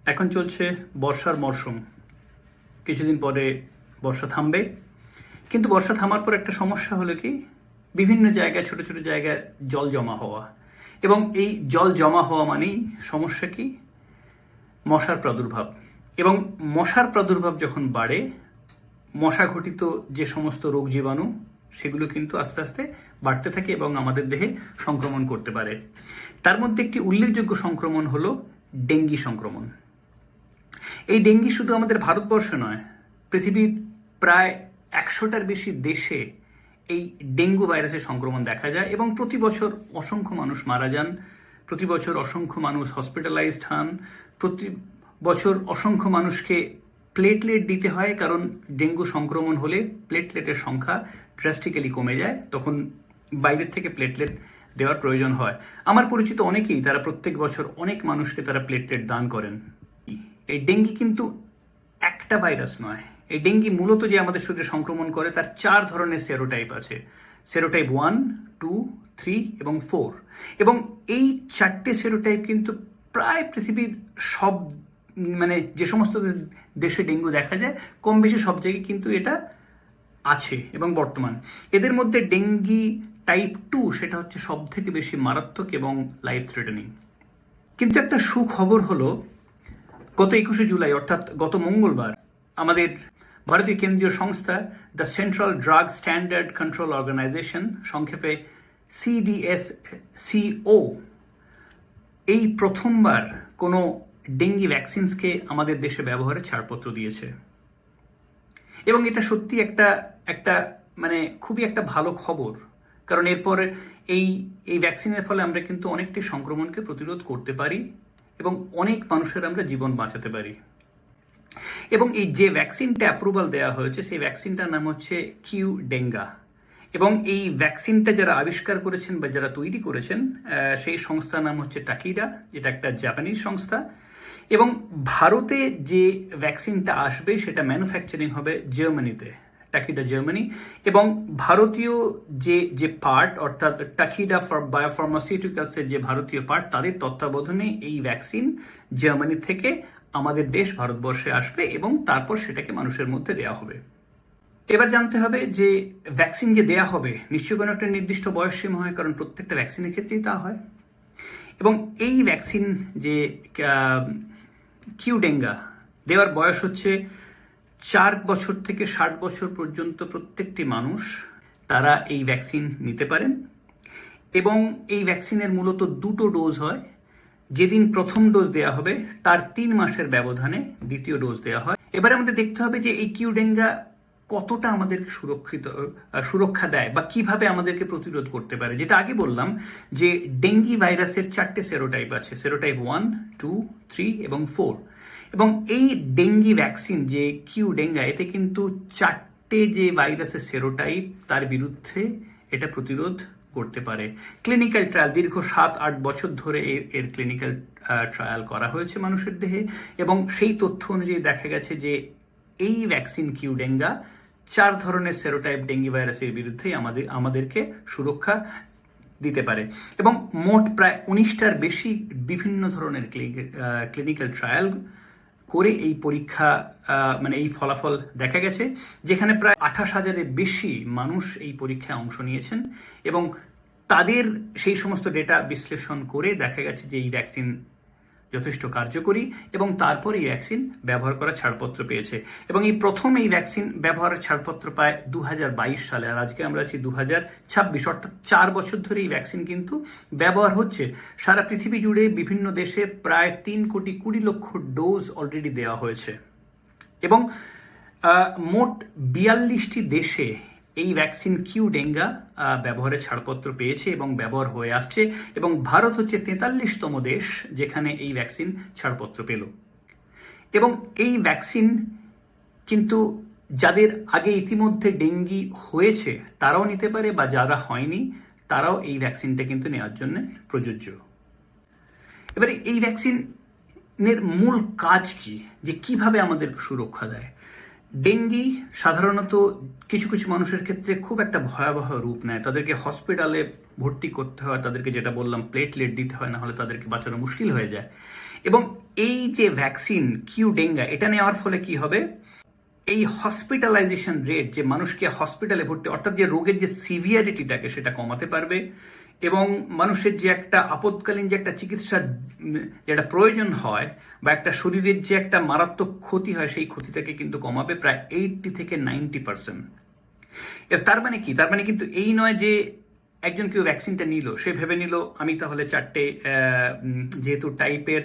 এখন চলছে বর্ষার মরশুম। কিছুদিন পরে বর্ষা থামবে, কিন্তু বর্ষা থামার পর একটা সমস্যা হলো কি, বিভিন্ন জায়গায় ছোট ছোট জায়গায় জল জমা হওয়া। এবং এই জল জমা হওয়া মানেই সমস্যা কি, মশার প্রাদুর্ভাব। এবং মশার প্রাদুর্ভাব যখন বাড়ে, মশা ঘটিত যে সমস্ত রোগ জীবাণু সেগুলো কিন্তু আস্তে আস্তে বাড়তে থাকে এবং আমাদের দেহে সংক্রমণ করতে পারে। তার মধ্যে একটি উল্লেখযোগ্য সংক্রমণ হলো ডেঙ্গি সংক্রমণ। এই ডেঙ্গি শুধু আমাদের ভারতবর্ষে নয়, পৃথিবীর প্রায় 100টার বেশি দেশে এই ডেঙ্গু ভাইরাসের সংক্রমণ দেখা যায় এবং প্রতি বছর অসংখ্য মানুষ মারা যান, প্রতি বছর অসংখ্য মানুষ হসপিটালাইজড হন, প্রতি বছর অসংখ্য মানুষকে প্লেটলেট দিতে হয়, কারণ ডেঙ্গু সংক্রমণ হলে প্লেটলেটের সংখ্যা ড্রাস্টিক্যালি কমে যায়, তখন বাইরের থেকে প্লেটলেট দেওয়ার প্রয়োজন হয়। আমার পরিচিত অনেকেই তারা প্রত্যেক বছর অনেক মানুষকে তারা প্লেটলেট দান করেন। এই ডেঙ্গি কিন্তু একটা ভাইরাস নয়। এই ডেঙ্গি মূলত যে আমাদের শরীরে সংক্রমণ করে তার 4 ধরনের সেরোটাইপ আছে। সেরোটাইপ 1, 2, 3 এবং 4। এবং এই 4টে সেরোটাইপ কিন্তু প্রায় পৃথিবীর সব যে সমস্ত দেশে ডেঙ্গু দেখা যায়, কম বেশি সব জায়গায় কিন্তু এটা আছে এবং বর্তমান। এদের মধ্যে ডেঙ্গি টাইপ 2 সেটা হচ্ছে সব থেকে বেশি মারাত্মক এবং লাইফ থ্রেটেনিং। কিন্তু একটা সুখবর হলো, গত 21শে জুলাই অর্থাৎ গত মঙ্গলবার আমাদের ভারতীয় কেন্দ্রীয় সংস্থা the central drug standard control organisation, সংক্ষেপে CDSCO, এই প্রথমবার কোনো ডেঙ্গি ভ্যাকসিনসকে আমাদের দেশে ব্যবহারের ছাড়পত্র দিয়েছে। এবং এটা সত্যি একটা খুবই একটা ভালো খবর, কারণ এরপরে এই ভ্যাকসিনের ফলে আমরা কিন্তু অনেকটি সংক্রমণকে প্রতিরোধ করতে পারি এবং অনেক মানুষের আমরা জীবন বাঁচাতে পারি। এবং এই যে ভ্যাকসিনটা অ্যাপ্রুভাল দেওয়া হয়েছে, সেই ভ্যাকসিনটার নাম হচ্ছে কিউডেঙ্গা। এবং এই ভ্যাকসিনটা যারা আবিষ্কার করেছেন বা যারা তৈরি করেছেন, সেই সংস্থার নাম হচ্ছে টাকিডা, যেটা একটা জাপানিজ সংস্থা। এবং ভারতে যে ভ্যাকসিনটা আসবে সেটা ম্যানুফ্যাকচারিং হবে জার্মানিতে, টাকিডা জার্মানি। এবং ভারতীয় যে পার্ট, অর্থাৎ টাকিডা ফর বায়োফার্মাসিউটিক্যালসের যে ভারতীয় পার্ট, তাদের তত্ত্বাবধানে এই ভ্যাকসিন জার্মানি থেকে আমাদের দেশ ভারতবর্ষে আসবে এবং তারপর সেটাকে মানুষের মধ্যে দেওয়া হবে। এবার জানতে হবে যে ভ্যাকসিন যে দেয়া হবে নিশ্চয়ই কোনো একটা নির্দিষ্ট বয়সসীমা হয়, কারণ প্রত্যেকটা ভ্যাকসিনের ক্ষেত্রেই তা হয়। এবং এই ভ্যাকসিন যে কিউডেঙ্গা দেওয়ার বয়স হচ্ছে 4 বছর থেকে 60 বছর পর্যন্ত প্রত্যেকটি মানুষ তারা এই ভ্যাকসিন নিতে পারেন। এবং এই ভ্যাকসিনের মূলত 2টো ডোজ হয়। যেদিন প্রথম ডোজ দেওয়া হবে তার 3 মাসের ব্যবধানে দ্বিতীয় ডোজ দেওয়া হয়। এবারে আমাদের দেখতে হবে যে এই কিউডেঙ্গা কতটা আমাদেরকে সুরক্ষা দেয় বা কিভাবে আমাদেরকে প্রতিরোধ করতে পারে। যেটা আগে বললাম যে ডেঙ্গি ভাইরাসের 4টে সেরোটাইপ আছে, সেরোটাইপ 1, 2, 3 এবং 4। এবং এই ডেঙ্গি ভ্যাকসিন যে কিউডেঙ্গা, এতে কিন্তু 4টে যে ভাইরাসের সেরোটাইপ তার বিরুদ্ধে এটা প্রতিরোধ করতে পারে। ক্লিনিক্যাল ট্রায়াল দীর্ঘ 7-8 বছর ধরে এর ক্লিনিক্যাল ট্রায়াল করা হয়েছে মানুষের দেহে, এবং সেই তথ্য অনুযায়ী দেখা গেছে যে এই ভ্যাকসিন কিউডেঙ্গা 4 ধরনের সেরোটাইপ ডেঙ্গি ভাইরাসের বিরুদ্ধে আমাদেরকে সুরক্ষা দিতে পারে। এবং মোট প্রায় 19টার বেশি বিভিন্ন ধরনের ক্লিনিক্যাল ট্রায়াল করে এই পরীক্ষা এই ফলাফল দেখা গেছে, যেখানে প্রায় 28,000-এর বেশি মানুষ এই পরীক্ষায় অংশ নিয়েছেন এবং তাদের সেই সমস্ত ডেটা বিশ্লেষণ করে দেখা গেছে যে এই ভ্যাকসিন যথেষ্ট কার্যকরী এবং তারপর এই ভ্যাকসিন ব্যবহার করার ছাড়পত্র পেয়েছে। এবং এই প্রথম এই ভ্যাকসিন ব্যবহারের ছাড়পত্র পায় 2022 সালে, আর আজকে আমরা আছি 2026, অর্থাৎ 4 বছর ধরে এই ভ্যাকসিন কিন্তু ব্যবহার হচ্ছে। সারা পৃথিবী জুড়ে বিভিন্ন দেশে প্রায় 3,20,00,000 ডোজ অলরেডি দেওয়া হয়েছে। এবং মোট 42টি দেশে এই ভ্যাকসিন কিউডেঙ্গা ব্যবহারের ছাড়পত্র পেয়েছে এবং ব্যবহার হয়ে আসছে। এবং ভারত হচ্ছে 43তম দেশ যেখানে এই ভ্যাকসিন ছাড়পত্র পেল। এবং এই ভ্যাকসিন কিন্তু যাদের আগে ইতিমধ্যে ডেঙ্গি হয়েছে তারাও নিতে পারে, বা যারা হয়নি তারাও এই ভ্যাকসিনটা কিন্তু নেওয়ার জন্য প্রযোজ্য। এবারে এই ভ্যাকসিনের মূল কাজ কি, যে কিভাবে আমাদের সুরক্ষা দেয়। ডেঙ্গি সাধারণত কিছু কিছু মানুষের ক্ষেত্রে খুব একটা ভয়াবহ রূপ নেয়, তাদেরকে হসপিটালে ভর্তি করতে হয়, তাদেরকে যেটা বললাম প্লেটলেট দিতে হয়, না হলে তাদেরকে বাঁচানো মুশকিল হয়ে যায়। এবং এই যে ভ্যাকসিন কিউডেঙ্গা, এটা নেওয়ার ফলে কি হবে, এই হসপিটালাইজেশন রেট, যে মানুষকে হসপিটালে ভর্তি, অর্থাৎ যে রোগের যে সিভিয়ারিটিটাকে সেটা কমাতে পারবে, এবং মানুষের যে একটা আপদকালীন যে একটা চিকিৎসা যেটা প্রয়োজন হয়, বা একটা শরীরের যে একটা মারাত্মক ক্ষতি হয়, সেই ক্ষতিটাকে কিন্তু কমাবে প্রায় 80 থেকে 90%। তার মানে কি? তার মানে কিন্তু এই নয় যে একজন কেউ ভ্যাকসিনটা নিল, সে ভেবে নিল আমি তাহলে 4টে যেহেতু টাইপের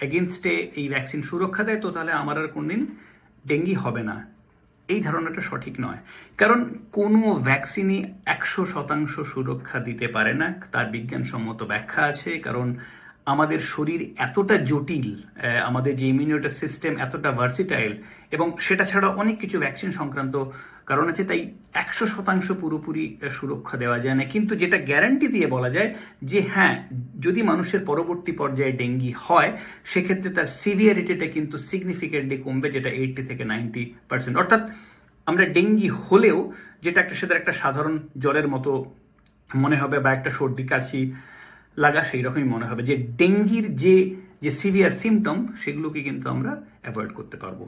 এগেনস্টে এই ভ্যাকসিন সুরক্ষা দেয়, তো তাহলে আমার আর কোনদিন ডেঙ্গি হবে না। এই ধারণাটা সঠিক নয়, কারণ কোনো ভ্যাকসিনই 100% সুরক্ষা দিতে পারে না। তার বিজ্ঞানসম্মত ব্যাখ্যা আছে, কারণ আমাদের শরীর এতটা জটিল, আমাদের যে ইমিউনিটি সিস্টেম এতটা ভার্সিটাইল, এবং সেটা ছাড়া অনেক কিছু ভ্যাকসিন সংক্রান্ত কারণ আছে, তাই 100% পুরোপুরি সুরক্ষা দেওয়া যায় না। কিন্তু যেটা গ্যারান্টি দিয়ে বলা যায় যে হ্যাঁ, যদি মানুষের পরবর্তী পর্যায়ে ডেঙ্গি হয়, সেক্ষেত্রে তার সিভিয়ারিটিটা কিন্তু সিগনিফিকেন্টলি কমবে, যেটা 80 থেকে 90%। অর্থাৎ আমরা ডেঙ্গি হলেও যেটা একটা সেটা একটা সাধারণ জ্বরের মতো মনে হবে, বা একটা সর্দি কাশি লাগা সেই রকমই মনে হবে, যে ডেঙ্গির যে যে সিভিয়ার সিমটম সেগুলোকে কিন্তু আমরা অ্যাভয়েড করতে পারবো।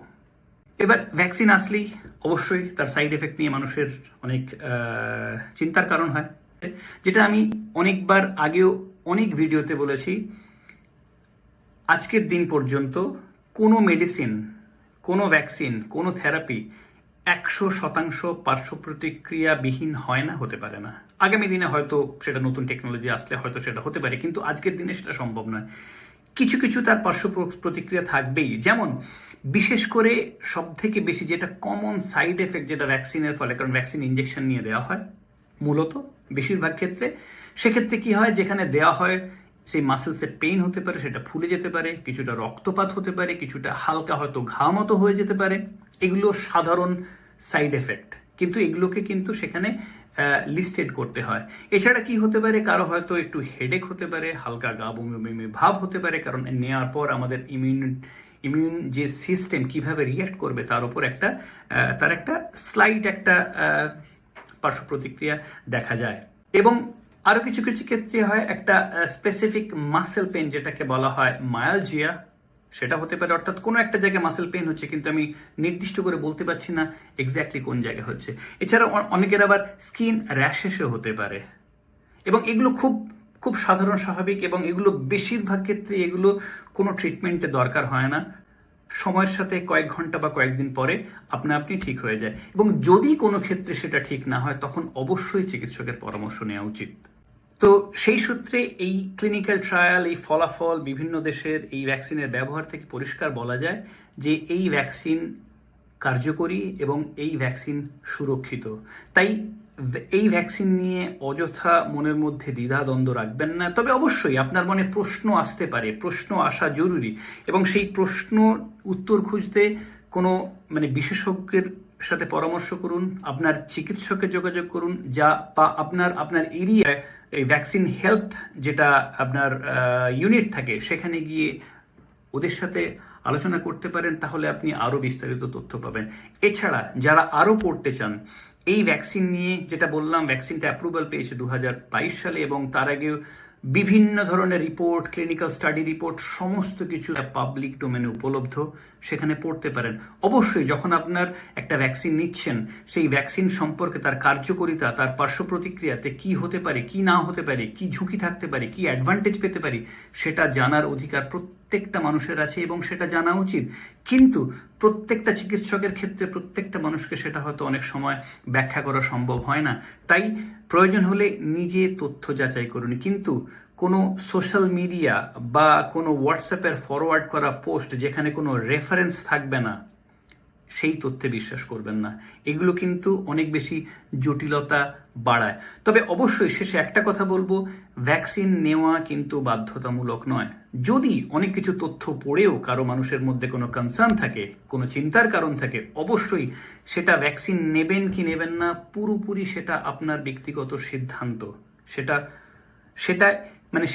এবার ভ্যাকসিন আসলেই অবশ্যই তার সাইড এফেক্ট নিয়ে মানুষের অনেক চিন্তার কারণ হয়, যেটা আমি অনেকবার আগেও অনেক ভিডিওতে বলেছি। আজকের দিন পর্যন্ত কোনো মেডিসিন, কোনো ভ্যাকসিন, কোনো থেরাপি 100% পার্শ্ব প্রতিক্রিয়াবিহীন হয় না, হতে পারে না। আগামী দিনে হয়তো সেটা নতুন টেকনোলজি আসলে হয়তো সেটা হতে পারে, কিন্তু আজকের দিনে সেটা সম্ভব নয়। কিছু কিছু তার পার্শ্ব প্রতিক্রিয়া থাকবেই। যেমন বিশেষ করে সব থেকে বেশি যেটা কমন সাইড এফেক্ট, যেটা ভ্যাকসিনের ফলে, কারণ ভ্যাকসিন ইঞ্জেকশন নিয়ে দেওয়া হয় মূলত বেশিরভাগ ক্ষেত্রে, সেক্ষেত্রে কি হয়, যেখানে দেওয়া হয় সেই মাসেলসে পেইন হতে পারে, সেটা ফুলে যেতে পারে, কিছুটা রক্তপাত হতে পারে, কিছুটা হালকা হয়তো ঘা মতো হয়ে যেতে পারে। এগুলো সাধারণ সাইড এফেক্ট, কিন্তু এগুলোকে কিন্তু সেখানে লিস্টেড করতে হয়। এছাড়া কি হতে পারে, কারো হয়তো একটু হেডেক হতে পারে, হালকা গা বমি বমি ভাব হতে পারে, কারণ নেওয়ার পর আমাদের ইমিউন যে সিস্টেম কিভাবে রিয়্যাক্ট করবে তার উপর তার একটা স্লাইট একটা পার্শ্ব প্রতিক্রিয়া দেখা যায়। এবং আরও কিছু কিছু ক্ষেত্রে হয় একটা স্পেসিফিক মাসেল পেন, যেটাকে বলা হয় মায়ালজিয়া, সেটা হতে পারে। অর্থাৎ কোনো একটা জায়গায় মাসেল পেন হচ্ছে, কিন্তু আমি নির্দিষ্ট করে বলতে পারছি না এক্স্যাক্টলি কোন জায়গায় হচ্ছে। এছাড়া অনেকের আবার স্কিন র্যাশেসও হতে পারে, এবং এগুলো খুব খুব সাধারণ স্বাভাবিক, এবং এগুলো বেশিরভাগ ক্ষেত্রে এগুলো কোনো ট্রিটমেন্টের দরকার হয় না। সময়ের সাথে কয়েক ঘন্টা বা কয়েকদিন পরে আপনি ঠিক হয়ে যায়। এবং যদি কোনো ক্ষেত্রে সেটা ঠিক না হয়, তখন অবশ্যই চিকিৎসকের পরামর্শ নেওয়া উচিত। তো সেই সূত্রে এই ক্লিনিক্যাল ট্রায়াল, এই ফলাফল, বিভিন্ন দেশের এই ভ্যাকসিনের ব্যবহার থেকে পরিষ্কার বলা যায় যে এই ভ্যাকসিন কার্যকরী এবং এই ভ্যাকসিন সুরক্ষিত। তাই এই ভ্যাকসিন নিয়ে অযথা মনের মধ্যে দ্বিধাদ্বন্দ্ব রাখবেন না। তবে অবশ্যই আপনার মনে প্রশ্ন আসতে পারে, প্রশ্ন আসা জরুরি, এবং সেই প্রশ্ন উত্তর খুঁজতে কোনো বিশেষজ্ঞের সাথে পরামর্শ করুন, আপনার চিকিৎসকের যোগাযোগ করুন, যা বা আপনার এরিয়ায় এই ভ্যাকসিন হেল্প যেটা আপনার ইউনিট থাকে, সেখানে গিয়ে ওদের সাথে আলোচনা করতে পারেন, তাহলে আপনি আরও বিস্তারিত তথ্য পাবেন। এছাড়া যারা আরও পড়তে চান এই ভ্যাকসিন নিয়ে, যেটা বললাম ভ্যাকসিনটা অ্যাপ্রুভাল পেয়েছে 2022 সালে, এবং তার আগেও বিভিন্ন ধরনের রিপোর্ট, ক্লিনিক্যাল স্টাডি রিপোর্ট, সমস্ত কিছু পাবলিক ডোমেনে উপলব্ধ, সেখানে পড়তে পারেন। অবশ্যই যখন আপনার একটা ভ্যাকসিন নিচ্ছেন, সেই ভ্যাকসিন সম্পর্কে, তার কার্যকারিতা, তার পার্শ্ব প্রতিক্রিয়াতে কি হতে পারে, কি না হতে পারে, কি ঝুঁকি থাকতে পারে, কি অ্যাডভান্টেজ পেতে পারি, সেটা জানার অধিকার প্রত্যেকটা মানুষের আছে, এবং সেটা জানা উচিত। কিন্তু প্রত্যেকটা চিকিৎসকের ক্ষেত্রে প্রত্যেকটা মানুষকে সেটা হয়তো অনেক সময় ব্যাখ্যা করা সম্ভব হয় না। তাই প্রয়োজন হলে নিজে তথ্য যাচাই করুন, কিন্তু কোনো সোশ্যাল মিডিয়া বা কোনো হোয়াটসঅ্যাপের ফরওয়ার্ড করা পোস্ট যেখানে কোনো রেফারেন্স থাকবে না, সেই তথ্যে বিশ্বাস করবেন না। এগুলো কিন্তু অনেক বেশি জটিলতা বাড়ায়। তবে অবশ্যই শেষে একটা কথা বলবো, ভ্যাকসিন নেওয়া কিন্তু বাধ্যতামূলক নয়। যদি অনেক কিছু তথ্য পড়েও কারো মানুষের মধ্যে কোনো কনসার্ন থাকে, কোনো চিন্তার কারণ থাকে, অবশ্যই সেটা ভ্যাকসিন নেবেন কি নেবেন না পুরোপুরি সেটা আপনার ব্যক্তিগত সিদ্ধান্ত। সেটা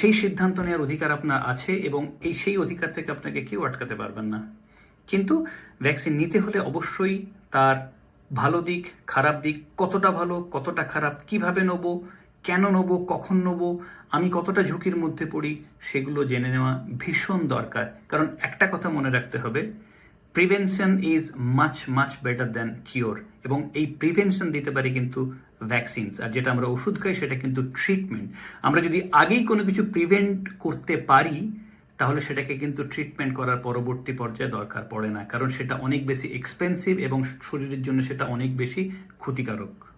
সেই সিদ্ধান্ত নেওয়ার অধিকার আপনার আছে, এবং সেই অধিকার থেকে আপনাকে কেউ আটকাতে পারবেন না। কিন্তু ভ্যাকসিন নিতে হলে অবশ্যই তার ভালো দিক, খারাপ দিক, কতটা ভালো কতটা খারাপ, কিভাবে নেব, কেন নেবো, কখন নেবো, আমি কতটা ঝুঁকির মধ্যে পড়ি, সেগুলো জেনে নেওয়া ভীষণ দরকার। কারণ একটা কথা মনে রাখতে হবে, prevention is much much better than cure. এবং এই প্রিভেনশন দিতে পারে কিন্তু ভ্যাকসিনস, আর যেটা আমরা ওষুধ খাই সেটা কিন্তু ট্রিটমেন্ট। আমরা যদি আগেই কোনো কিছু প্রিভেন্ট করতে পারি, তাহলে সেটাকে কিন্তু ট্রিটমেন্ট করার পরবর্তী পর্যায়ে দরকার পড়ে না, কারণ সেটা অনেক বেশি এক্সপেন্সিভ এবং শরীরের জন্য সেটা অনেক বেশি ক্ষতিকারক।